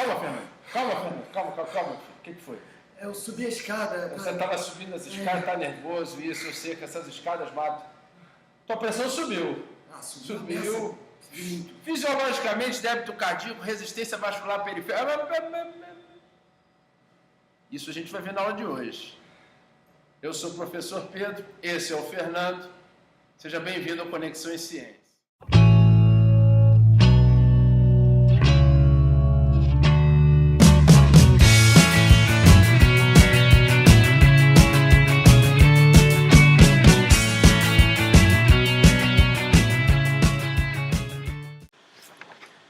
Calma, Fernando. Calma. O que foi? Eu subi a escada. Você estava subindo as escadas, está nervoso, isso, eu sei que essas escadas matam. Tua pressão subiu. Subiu. Fisiologicamente, débito cardíaco, resistência vascular periférica. Isso a gente vai ver na aula de hoje. Eu sou o professor Pedro, esse é o Fernando. Seja bem-vindo ao Conexão em Ciência.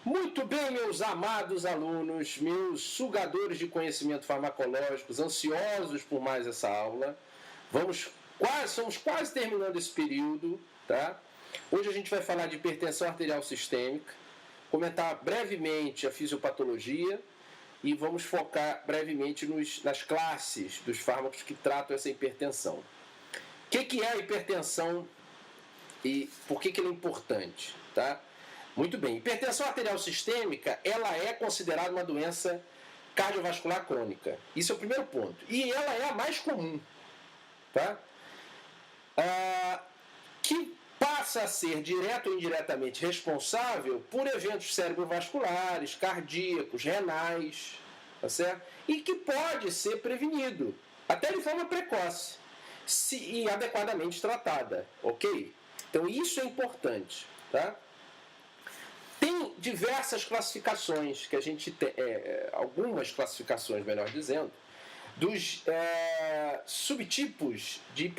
Muito bem, meus amados alunos, meus sugadores de conhecimento farmacológicos, ansiosos por mais essa aula. Somos quase terminando esse período, tá? Hoje a gente vai falar de hipertensão arterial sistêmica, comentar brevemente a fisiopatologia e vamos focar brevemente nas classes dos fármacos que tratam essa hipertensão. O que é a hipertensão e por que ela é importante, tá? Muito bem, hipertensão arterial sistêmica, ela é considerada uma doença cardiovascular crônica. Isso é o primeiro ponto. E ela é a mais comum, tá? Que passa a ser direto ou indiretamente responsável por eventos cerebrovasculares, cardíacos, renais, tá certo? E que pode ser prevenido, até de forma precoce, e adequadamente tratada, ok? Então isso é importante, tá? Tem diversas classificações, que a gente tem, algumas classificações, melhor dizendo, dos subtipos de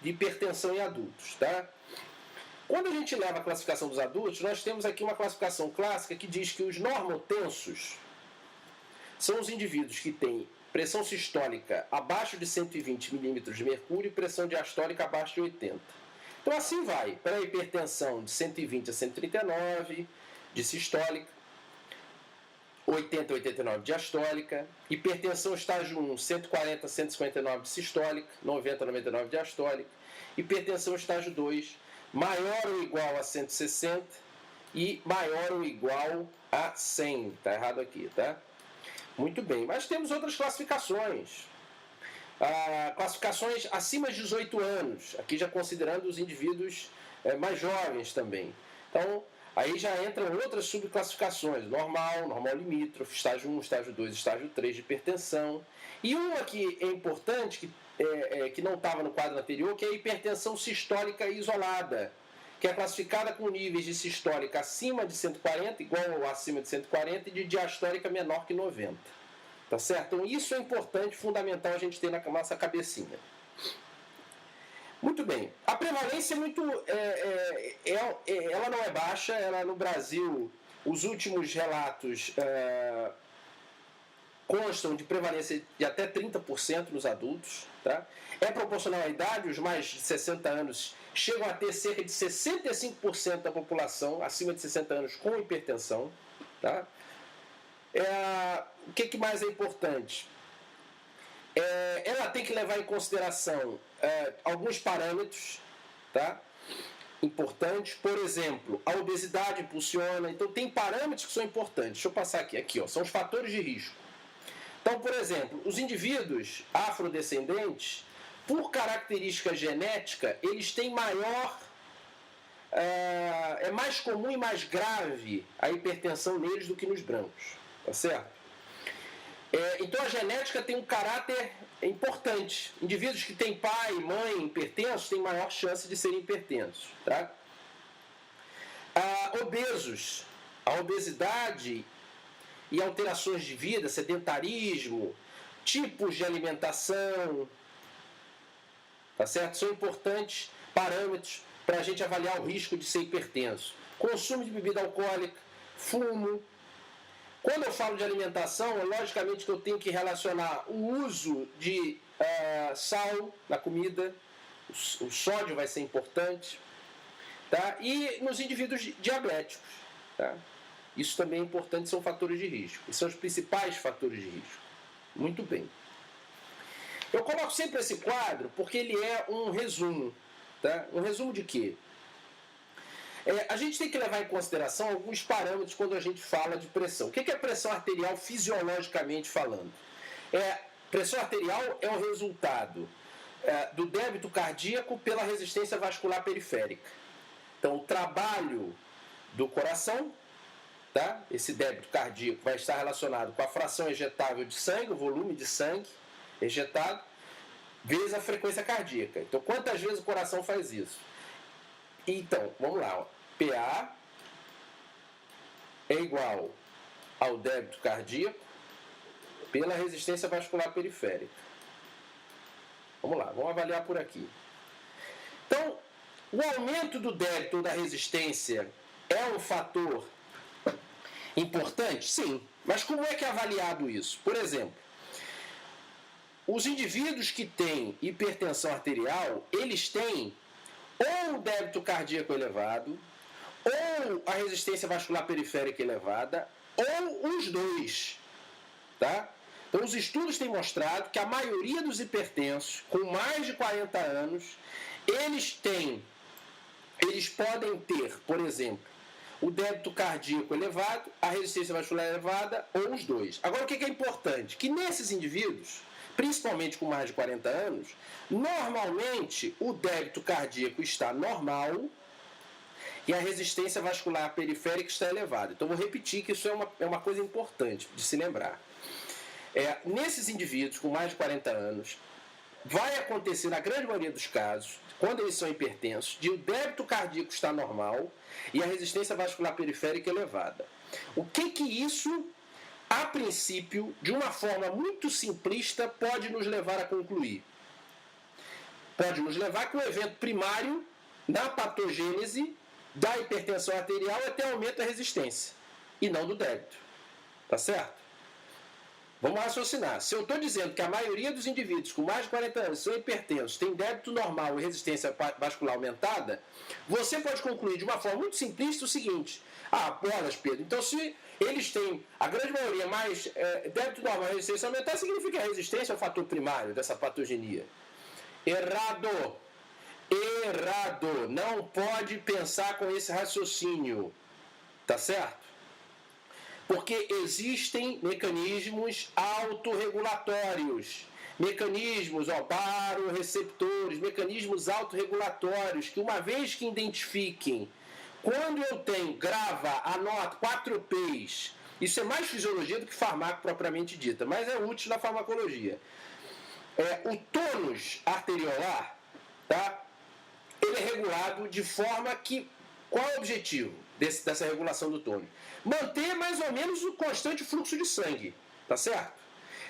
hipertensão em adultos, tá? Quando a gente leva a classificação dos adultos, nós temos aqui uma classificação clássica que diz que os normotensos são os indivíduos que têm pressão sistólica abaixo de 120 milímetros de mercúrio e pressão diastólica abaixo de 80. Então assim vai, para a hipertensão de 120 a 139 de sistólica, 80 a 89 de diastólica, hipertensão estágio 1, 140 a 159 de sistólica, 90 a 99 de diastólica, hipertensão estágio 2, maior ou igual a 160 e maior ou igual a 100. Está errado aqui, tá? Muito bem, mas temos outras classificações. Classificações acima de 18 anos, aqui já considerando os indivíduos mais jovens também. Então, aí já entram outras subclassificações, normal limítrofe, estágio 1, estágio 2, estágio 3 de hipertensão. E uma que é importante, que não estava no quadro anterior, que é a hipertensão sistólica isolada, que é classificada com níveis de sistólica acima de 140, igual ou acima de 140, e de diastólica menor que 90. Tá certo? Então isso é importante, fundamental a gente ter na nossa cabecinha. Muito bem. A prevalência é muito... ela não é baixa. Ela no Brasil, os últimos relatos constam de prevalência de até 30% nos adultos. Tá? É proporcional à idade. Os mais de 60 anos chegam a ter cerca de 65% da população acima de 60 anos com hipertensão. Tá? O que mais é importante? Ela tem que levar em consideração alguns parâmetros, tá? Importantes. Por exemplo, a obesidade impulsiona. Então, tem parâmetros que são importantes. Deixa eu passar aqui, ó, são os fatores de risco. Então, por exemplo, os indivíduos afrodescendentes, por característica genética, eles têm maior... é mais comum e mais grave a hipertensão neles do que nos brancos. Tá certo? Então a genética tem um caráter importante. Indivíduos que têm pai e mãe hipertensos têm maior chance de serem hipertensos. Tá? Obesos. A obesidade e alterações de vida, sedentarismo, tipos de alimentação, tá certo? São importantes parâmetros para a gente avaliar o risco de ser hipertenso. Consumo de bebida alcoólica, fumo. Quando eu falo de alimentação, logicamente que eu tenho que relacionar o uso de sal na comida, o sódio vai ser importante, tá? E nos indivíduos diabéticos. Tá? Isso também é importante, são fatores de risco. Esses são os principais fatores de risco. Muito bem. Eu coloco sempre esse quadro porque ele é um resumo. Tá? Um resumo de quê? A gente tem que levar em consideração alguns parâmetros quando a gente fala de pressão. O que é pressão arterial fisiologicamente falando? Pressão arterial é o resultado do débito cardíaco pela resistência vascular periférica. Então, o trabalho do coração, tá? Esse débito cardíaco vai estar relacionado com a fração ejetável de sangue, o volume de sangue ejetado, vezes a frequência cardíaca. Então, quantas vezes o coração faz isso? Então, vamos lá. PA é igual ao débito cardíaco pela resistência vascular periférica. Vamos lá, vamos avaliar por aqui. Então, o aumento do débito ou da resistência é um fator importante? Sim. Mas como é que é avaliado isso? Por exemplo, os indivíduos que têm hipertensão arterial, eles têm ou o débito cardíaco elevado, ou a resistência vascular periférica elevada, ou os dois. Tá? Então, os estudos têm mostrado que a maioria dos hipertensos com mais de 40 anos, eles podem ter, por exemplo, o débito cardíaco elevado, a resistência vascular elevada, ou os dois. Agora, o que é importante? Que nesses indivíduos, principalmente com mais de 40 anos, normalmente o débito cardíaco está normal e a resistência vascular periférica está elevada. Então, vou repetir que isso é uma coisa importante de se lembrar. Nesses indivíduos com mais de 40 anos, vai acontecer, na grande maioria dos casos, quando eles são hipertensos, de o débito cardíaco estar normal e a resistência vascular periférica elevada. O que isso, a princípio, de uma forma muito simplista, pode nos levar a concluir? Pode nos levar que o evento primário na patogênese da hipertensão arterial é ter aumento da resistência e não do débito. Tá certo? Vamos raciocinar. Se eu estou dizendo que a maioria dos indivíduos com mais de 40 anos são hipertensos, tem débito normal e resistência vascular aumentada, você pode concluir de uma forma muito simplista o seguinte: bolas, Pedro, então se eles têm, a grande maioria, mais débito normal e resistência aumentada, significa que a resistência é o fator primário dessa patogenia. Errado. Errado. Não pode pensar com esse raciocínio. Tá certo? Porque existem mecanismos autorregulatórios, mecanismos, baroreceptores, mecanismos autorregulatórios, que uma vez que identifiquem, quando eu tenho, grava, anota, 4 P's, isso é mais fisiologia do que farmaco propriamente dita, mas é útil na farmacologia. O tônus arteriolar, tá? Ele é regulado de forma que, qual é o objetivo dessa regulação do tônus? Manter mais ou menos o constante fluxo de sangue, tá certo?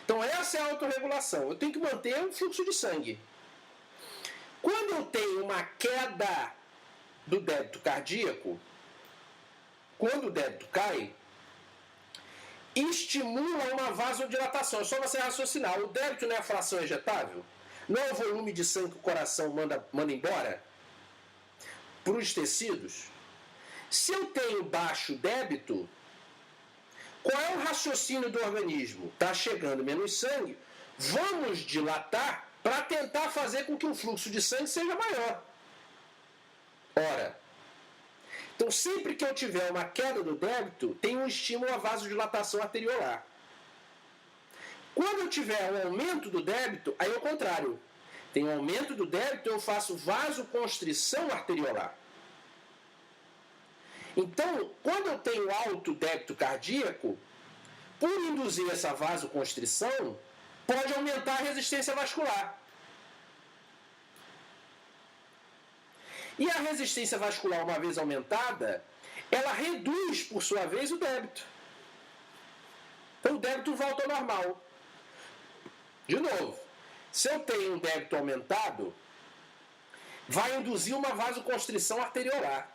Então essa é a autorregulação, eu tenho que manter o fluxo de sangue. Quando eu tenho uma queda do débito cardíaco, quando o débito cai, estimula uma vasodilatação. É só você raciocinar, o débito não é a fração ejetável? Não é o volume de sangue que o coração manda embora para os tecidos? Se eu tenho baixo débito, qual é o raciocínio do organismo? Está chegando menos sangue, vamos dilatar para tentar fazer com que o fluxo de sangue seja maior. Ora, então sempre que eu tiver uma queda do débito, tem um estímulo à vasodilatação arteriolar. Quando eu tiver um aumento do débito, aí é o contrário. Tem um aumento do débito, eu faço vasoconstrição arteriolar. Então, quando eu tenho alto débito cardíaco, por induzir essa vasoconstrição, pode aumentar a resistência vascular. E a resistência vascular, uma vez aumentada, ela reduz, por sua vez, o débito. Então, o débito volta ao normal. De novo, se eu tenho um débito aumentado, vai induzir uma vasoconstrição arteriolar.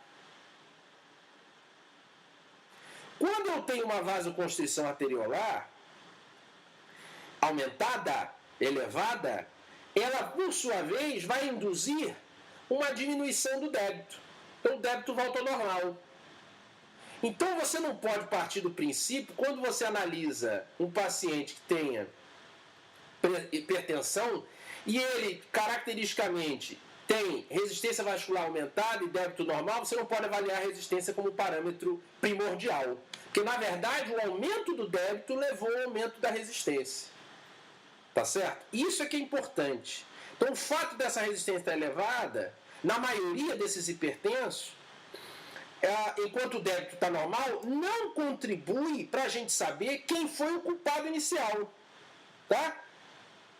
Quando eu tenho uma vasoconstrição arteriolar aumentada, elevada, ela, por sua vez, vai induzir uma diminuição do débito. Então, o débito volta ao normal. Então, você não pode partir do princípio, quando você analisa um paciente que tenha hipertensão, e ele, caracteristicamente, tem resistência vascular aumentada e débito normal, você não pode avaliar a resistência como parâmetro primordial. Porque, na verdade, o aumento do débito levou ao aumento da resistência. Tá certo? Isso é que é importante. Então, o fato dessa resistência estar elevada, na maioria desses hipertensos, enquanto o débito está normal, não contribui para a gente saber quem foi o culpado inicial. Tá?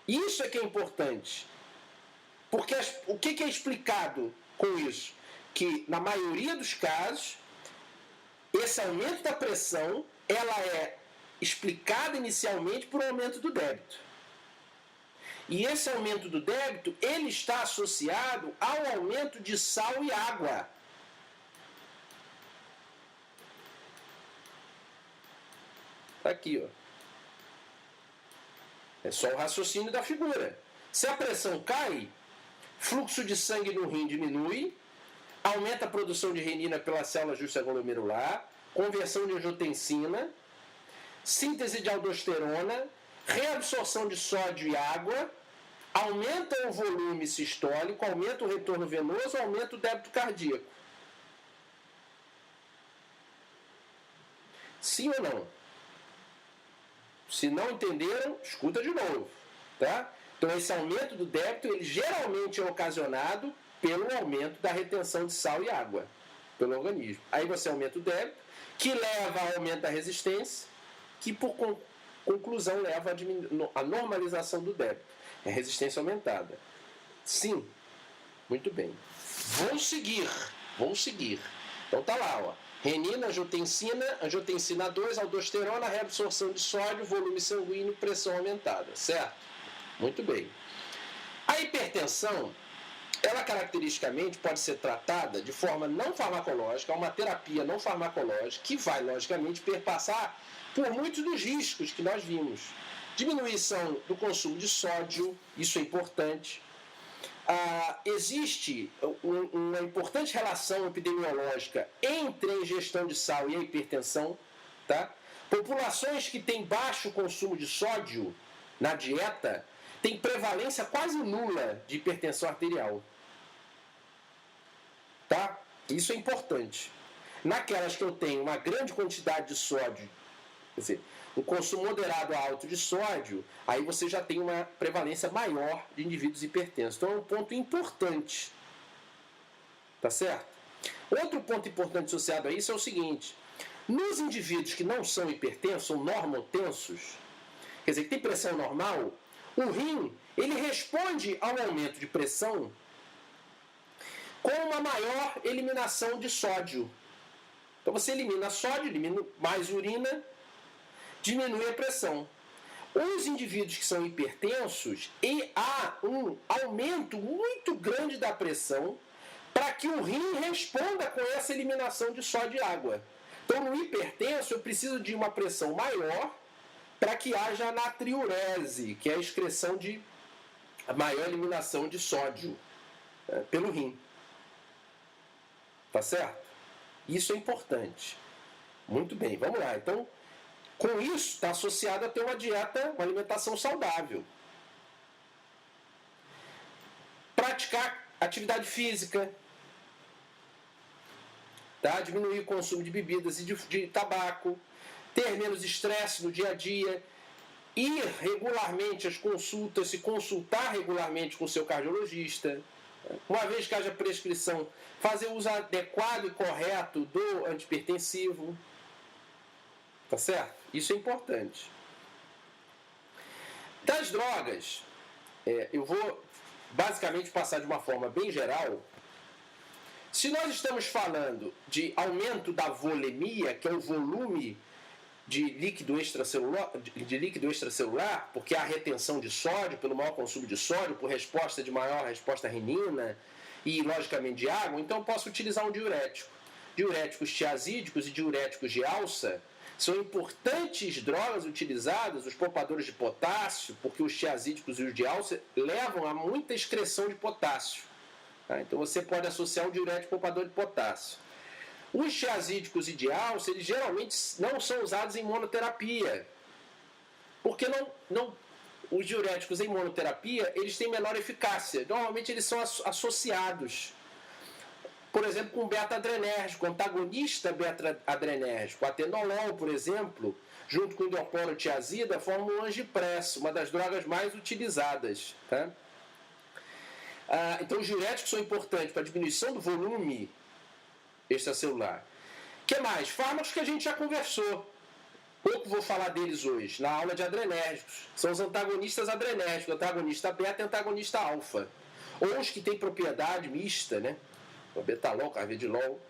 Isso é que é importante. Porque o que é explicado com isso? Que, na maioria dos casos, esse aumento da pressão, ela é explicada inicialmente por um aumento do débito. E esse aumento do débito, ele está associado ao aumento de sal e água. Está aqui, ó. É só o raciocínio da figura. Se a pressão cai, fluxo de sangue no rim diminui, aumenta a produção de renina pela célula justaglomerular, conversão de angiotensina, síntese de aldosterona, reabsorção de sódio e água, aumenta o volume sistólico, aumenta o retorno venoso, aumenta o débito cardíaco. Sim ou não? Se não entenderam, escuta de novo. Tá? Então, esse aumento do débito, ele geralmente é ocasionado pelo aumento da retenção de sal e água pelo organismo. Aí você aumenta o débito, que leva ao aumento da resistência, que por conclusão leva à normalização do débito. É resistência aumentada. Sim. Muito bem. Vamos seguir. Então tá lá, ó. Renina, angiotensina 2, aldosterona, reabsorção de sódio, volume sanguíneo, pressão aumentada. Certo? Muito bem. A hipertensão, ela caracteristicamente pode ser tratada de forma não farmacológica, uma terapia não farmacológica, que vai, logicamente, perpassar por muitos dos riscos que nós vimos. Diminuição do consumo de sódio, isso é importante. Existe uma importante relação epidemiológica entre a ingestão de sal e a hipertensão. Tá? Populações que têm baixo consumo de sódio na dieta têm prevalência quase nula de hipertensão arterial. Tá? Isso é importante. Naquelas que eu tenho uma grande quantidade de sódio, quer dizer, um consumo moderado a alto de sódio, aí você já tem uma prevalência maior de indivíduos hipertensos. Então é um ponto importante. Tá certo? Outro ponto importante associado a isso é o seguinte: nos indivíduos que não são hipertensos, são normotensos, quer dizer, que tem pressão normal, o rim, ele responde ao aumento de pressão com uma maior eliminação de sódio. Então você elimina sódio, elimina mais urina, diminui a pressão. Os indivíduos que são hipertensos, e há um aumento muito grande da pressão para que o rim responda com essa eliminação de sódio e água. Então, no hipertenso, eu preciso de uma pressão maior para que haja natriurese, que é a excreção de a maior eliminação de sódio pelo rim. Tá certo? Isso é importante. Muito bem, vamos lá. Então, com isso, está associado a ter uma dieta, uma alimentação saudável. Praticar atividade física. Tá? Diminuir o consumo de bebidas e de tabaco. Ter menos estresse no dia a dia. Ir regularmente às consultas, se consultar regularmente com o seu cardiologista. Uma vez que haja prescrição, fazer uso adequado e correto do antihipertensivo. Tá certo? Isso é importante. Das drogas, eu vou basicamente passar de uma forma bem geral. Se nós estamos falando de aumento da volemia, que é o volume de líquido extracelular, porque há retenção de sódio, pelo maior consumo de sódio, por resposta de maior resposta à renina e, logicamente, de água, então eu posso utilizar um diurético. Diuréticos tiazídicos e diuréticos de alça são importantes drogas utilizadas, os poupadores de potássio, porque os tiazídicos e os de alça levam a muita excreção de potássio. Tá? Então você pode associar um diurético poupador de potássio. Os tiazídicos e de alça, eles geralmente não são usados em monoterapia, porque não os diuréticos em monoterapia, eles têm menor eficácia. Normalmente eles são associados, por exemplo, com beta-adrenérgico, antagonista beta-adrenérgico. Atenolol, por exemplo, junto com hidroclorotiazida, forma o Angipress, uma das drogas mais utilizadas. Tá? Então, os diuréticos são importantes para a diminuição do volume extracelular. O que mais? Fármacos que a gente já conversou. Pouco vou falar deles hoje, na aula de adrenérgicos. São os antagonistas adrenérgicos, antagonista beta e antagonista alfa. Ou os que têm propriedade mista, né? O betalol, carvedilol.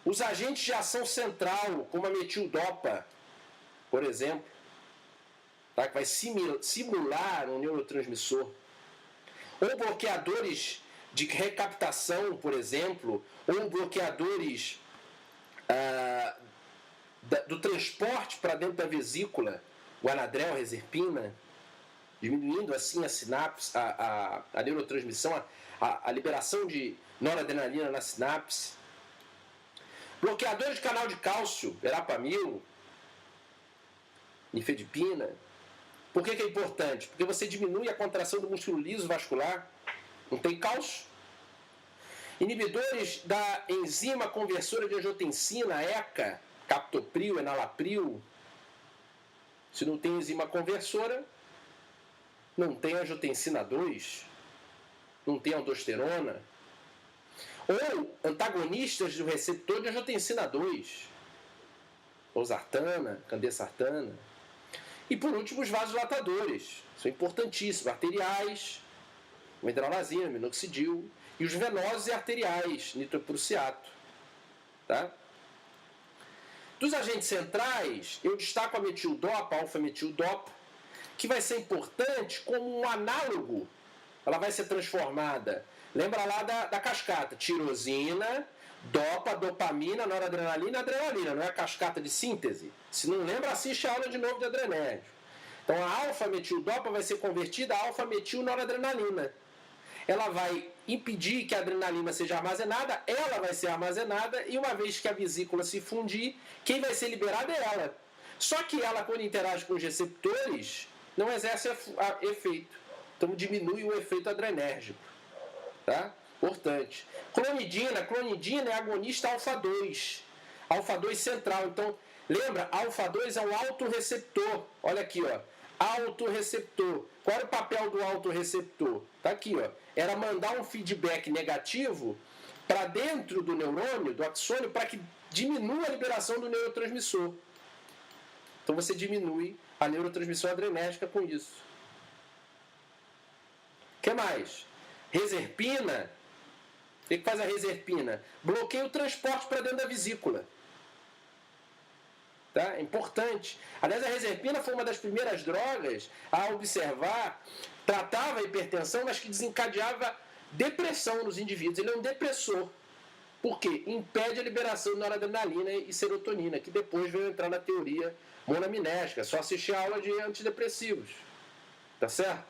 Os agentes de ação central, como a metildopa, por exemplo, tá? Que vai simular um neurotransmissor. Ou bloqueadores de recaptação, por exemplo, ou bloqueadores do transporte para dentro da vesícula, o anadrel, reserpina, diminuindo assim a sinapse, a neurotransmissão, a liberação de noradrenalina na sinapse. Bloqueadores de canal de cálcio, verapamil, nifedipina. Por que é importante? Porque você diminui a contração do músculo liso vascular, não tem cálcio. Inibidores da enzima conversora de angiotensina, ECA, captopril, enalapril. Se não tem enzima conversora, não tem angiotensina 2, não tem aldosterona. Ou antagonistas do receptor de angiotensina 2, losartana, candesartana. E por último, os vasodilatadores, são importantíssimos, arteriais, o hidralazina, minoxidil, e os venosos e arteriais, nitroprussiato. Tá? Dos agentes centrais, eu destaco a metildopa, a alfa-metildopa, que vai ser importante como um análogo. Ela vai ser transformada. Lembra lá da cascata, tirosina, dopa, dopamina, noradrenalina, adrenalina. Não é a cascata de síntese? Se não lembra, assiste a aula de novo de adrenérgico. Então a alfa-metildopa vai ser convertida a alfa-metil-noradrenalina. Ela vai impedir que a adrenalina seja armazenada, ela vai ser armazenada, e uma vez que a vesícula se fundir, quem vai ser liberada é ela. Só que ela, quando interage com os receptores, não exerce efeito. Então diminui o efeito adrenérgico. Tá? Importante. Clonidina é agonista alfa-2. Alfa-2 central. Então, lembra, alfa-2 é um autorreceptor. Olha aqui, ó. Autorreceptor. Qual era o papel do autorreceptor? Tá aqui, ó. Era mandar um feedback negativo para dentro do neurônio, do axônio, para que diminua a liberação do neurotransmissor. Então você diminui a neurotransmissão adrenérgica com isso. O que mais? Reserpina. O que faz a reserpina? Bloqueia o transporte para dentro da vesícula. Tá? É importante. Aliás, a reserpina foi uma das primeiras drogas a observar, tratava a hipertensão, mas que desencadeava depressão nos indivíduos. Ele é um depressor. Por quê? Impede a liberação de noradrenalina e serotonina, que depois veio entrar na teoria monaminética. É só assistir a aula de antidepressivos. Tá certo?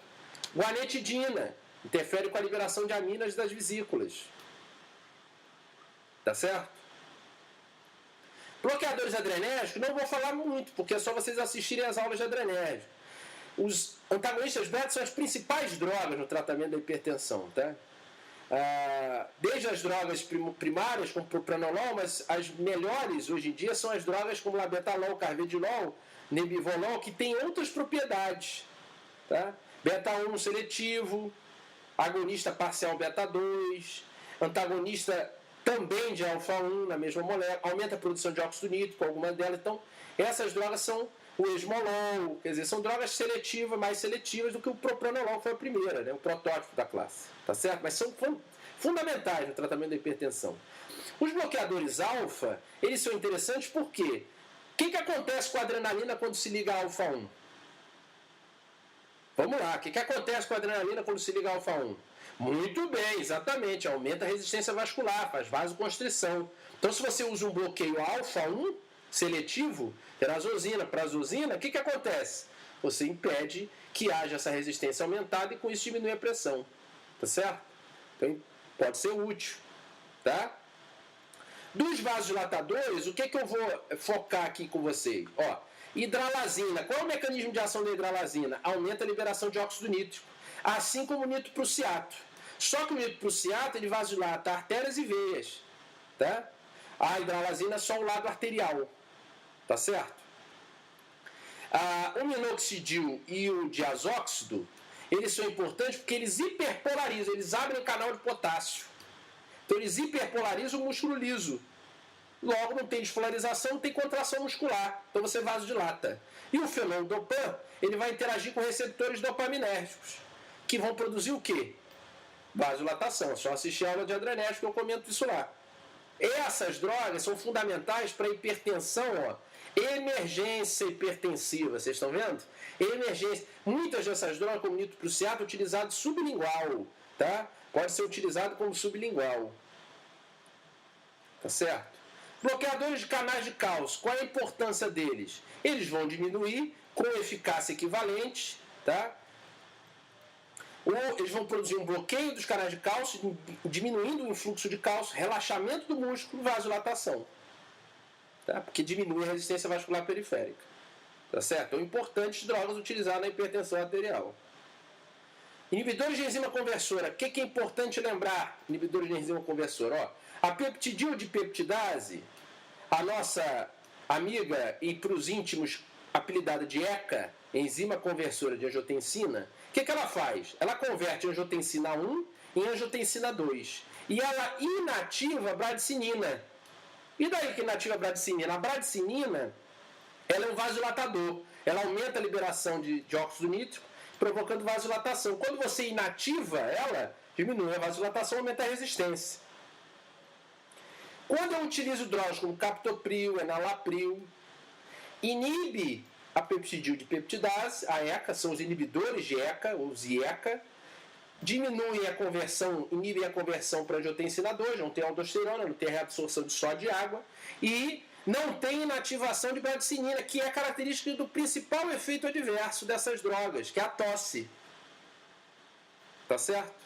Guanetidina. Interfere com a liberação de aminas das vesículas. Tá certo? Bloqueadores adrenérgicos, não vou falar muito, porque é só vocês assistirem as aulas de adrenérgico. Os antagonistas beta são as principais drogas no tratamento da hipertensão, tá? Desde as drogas primárias, como o propranolol, mas as melhores hoje em dia são as drogas como labetalol, carvedilol, nebivolol, que têm outras propriedades. Tá? Beta-1 seletivo, agonista parcial beta-2, antagonista também de alfa-1 na mesma molécula, aumenta a produção de óxido nítrico, algumas delas. Então, essas drogas são o esmolol, quer dizer, são drogas seletivas, mais seletivas do que o propranolol, que foi a primeira, né, o protótipo da classe. Tá certo? Mas são fundamentais no tratamento da hipertensão. Os bloqueadores alfa, eles são interessantes porque o que acontece com a adrenalina quando se liga a alfa-1? Vamos lá, o que acontece com a adrenalina quando se liga a alfa-1? Muito bem, exatamente, aumenta a resistência vascular, faz vasoconstrição. Então, se você usa um bloqueio alfa-1 seletivo, terazosina, prazosina, o que acontece? Você impede que haja essa resistência aumentada e com isso diminui a pressão. Tá certo? Então, pode ser útil. Tá? Dos vasodilatadores, o que eu vou focar aqui com vocês? Ó, hidralazina. Qual é o mecanismo de ação da hidralazina? Aumenta a liberação de óxido nítrico, assim como o nitroprusiato. Só que o nitroprusiato ele vasodilata artérias e veias, tá? A hidralazina é só o lado arterial, tá certo? O minoxidil e o diazóxido, eles são importantes porque eles hiperpolarizam, eles abrem o canal de potássio. Então eles hiperpolarizam o músculo liso. Logo não tem despolarização, não tem contração muscular. Então você vasodilata. E o fenoldopan, ele vai interagir com receptores dopaminérgicos, que vão produzir o quê? Vasodilatação. É só assistir a aula de adrenérgico que eu comento isso lá. Essas drogas são fundamentais para hipertensão, ó, emergência hipertensiva. Vocês estão vendo? Emergência. Muitas dessas drogas, como nitroprusiato, é utilizado sublingual, tá? Pode ser utilizado como sublingual. Tá certo? Bloqueadores de canais de cálcio. Qual é a importância deles? Eles vão diminuir com eficácia equivalente, tá? Eles vão produzir um bloqueio dos canais de cálcio, diminuindo o influxo de cálcio, relaxamento do músculo, vasodilatação. Tá? Porque diminui a resistência vascular periférica. Tá certo? Então, importantes drogas utilizadas na hipertensão arterial. Inibidores de enzima conversora. O que é importante lembrar? Inibidores de enzima conversora. Ó, a peptidildipeptidase, a nossa amiga e para os íntimos apelidada de ECA, enzima conversora de angiotensina, o que ela faz? Ela converte angiotensina 1 em angiotensina 2. E ela inativa a bradicinina. E daí que inativa a bradicinina? A bradicinina ela é um vasodilatador. Ela aumenta a liberação de óxido nítrico, provocando vasodilatação. Quando você inativa ela, diminui a vasodilatação, aumenta a resistência. Quando eu utilizo drogas como captopril, enalapril, inibe a peptidildipeptidase, a ECA, são os inibidores de ECA, os IECA, diminuem a conversão, inibem a conversão para angiotensina 2, não tem aldosterona, não tem reabsorção de sódio e água, e não tem inativação de bradicinina, que é característica do principal efeito adverso dessas drogas, que é a tosse. Tá certo?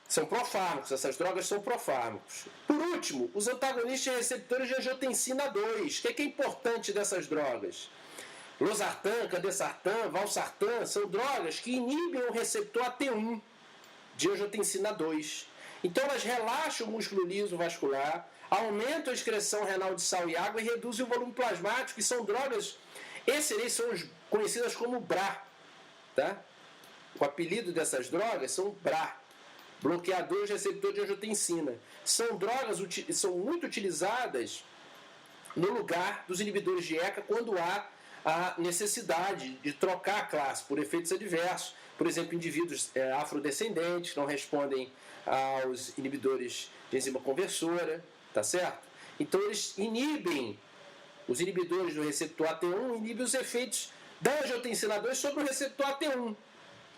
São profármacos, essas drogas são profármacos. Por último, os antagonistas de receptores de angiotensina 2. O que é importante dessas drogas? Losartan, candesartan, valsartan são drogas que inibem o receptor AT1 de angiotensina 2. Então elas relaxam o músculo liso vascular, aumentam a excreção renal de sal e água e reduzem o volume plasmático, e são drogas excelentes, são conhecidas como BRA. Tá? O apelido dessas drogas são BRA. Bloqueadores de receptor de angiotensina. São drogas que são muito utilizadas no lugar dos inibidores de ECA quando há a necessidade de trocar a classe por efeitos adversos. Por exemplo, indivíduos afrodescendentes que não respondem aos inibidores de enzima conversora, tá certo? Então eles inibem, os inibidores do receptor AT1 inibem os efeitos da angiotensina 2 sobre o receptor AT1,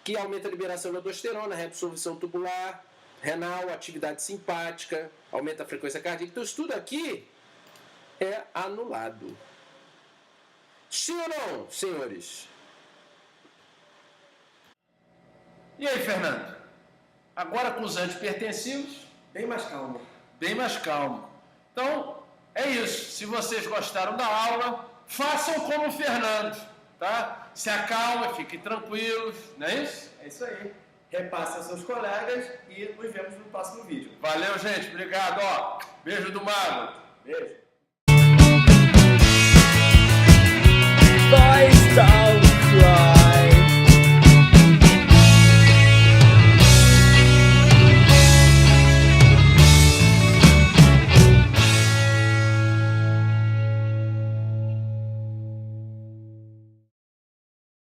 que aumenta a liberação de aldosterona, reabsorção tubular, renal, atividade simpática, aumenta a frequência cardíaca. Então isso tudo aqui é anulado. Sim ou não, senhores? E aí, Fernando? Agora com os antihipertensivos, Bem mais calmo. bem mais calmo. Então, é isso. Se vocês gostaram da aula, façam como o Fernando, tá? Se acalma, fiquem tranquilos, não é isso? É isso aí. Repasse aos seus colegas e nos vemos no próximo vídeo. Valeu, gente. Obrigado. Ó, beijo do Mago. Beijo. Voice